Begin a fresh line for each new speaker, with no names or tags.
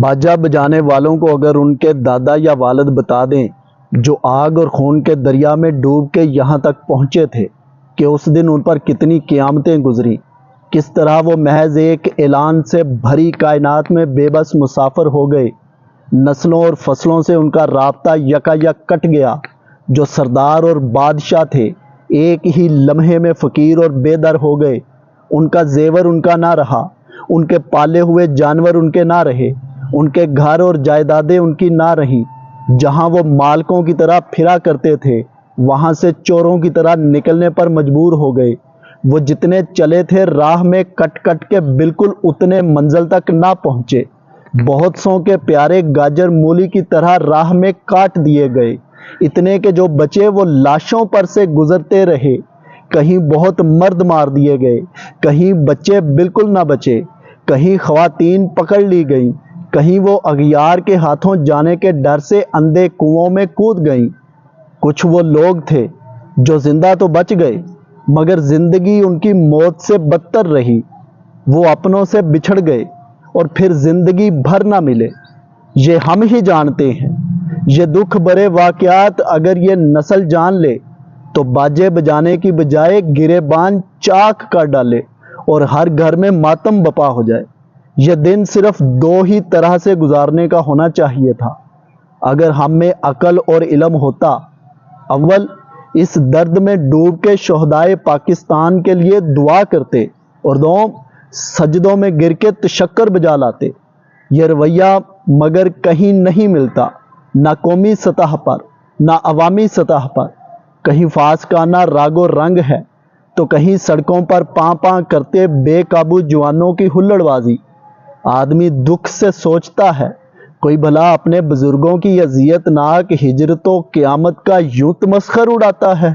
باجا بجانے والوں کو اگر ان کے دادا یا والد بتا دیں جو آگ اور خون کے دریا میں ڈوب کے یہاں تک پہنچے تھے کہ اس دن ان پر کتنی قیامتیں گزری، کس طرح وہ محض ایک اعلان سے بھری کائنات میں بے بس مسافر ہو گئے، نسلوں اور فصلوں سے ان کا رابطہ یکا یک کٹ گیا، جو سردار اور بادشاہ تھے ایک ہی لمحے میں فقیر اور بے در ہو گئے، ان کا زیور ان کا نہ رہا، ان کے پالے ہوئے جانور ان کے نہ رہے، ان کے گھر اور جائیدادیں ان کی نہ رہیں، جہاں وہ مالکوں کی طرح پھرا کرتے تھے وہاں سے چوروں کی طرح نکلنے پر مجبور ہو گئے، وہ جتنے چلے تھے راہ میں کٹ کٹ کے بالکل اتنے منزل تک نہ پہنچے، بہت سوں کے پیارے گاجر مولی کی طرح راہ میں کاٹ دیے گئے، اتنے کہ جو بچے وہ لاشوں پر سے گزرتے رہے، کہیں بہت مرد مار دیے گئے، کہیں بچے بالکل نہ بچے، کہیں خواتین پکڑ لی گئیں، کہیں وہ اغیار کے ہاتھوں جانے کے ڈر سے اندھے کنووں میں کود گئیں۔ کچھ وہ لوگ تھے جو زندہ تو بچ گئے مگر زندگی ان کی موت سے بدتر رہی، وہ اپنوں سے بچھڑ گئے اور پھر زندگی بھر نہ ملے۔ یہ ہم ہی جانتے ہیں، یہ دکھ بھرے واقعات اگر یہ نسل جان لے تو باجے بجانے کی بجائے گریبان چاک کر ڈالے اور ہر گھر میں ماتم بپا ہو جائے۔ یہ دن صرف دو ہی طرح سے گزارنے کا ہونا چاہیے تھا اگر ہم میں عقل اور علم ہوتا۔ اول، اس درد میں ڈوب کے شہدائے پاکستان کے لیے دعا کرتے، اور دوم، سجدوں میں گر کے تشکر بجا لاتے۔ یہ رویہ مگر کہیں نہیں ملتا، نہ قومی سطح پر نہ عوامی سطح پر، کہیں فاسقانہ راگ و رنگ ہے تو کہیں سڑکوں پر پاں پاں کرتے بے قابو جوانوں کی ہلڑ بازی۔ آدمی دکھ سے سوچتا ہے کوئی بھلا اپنے بزرگوں کی اذیت ناک ہجرت و قیامت کا یوں تمسخر اڑاتا ہے۔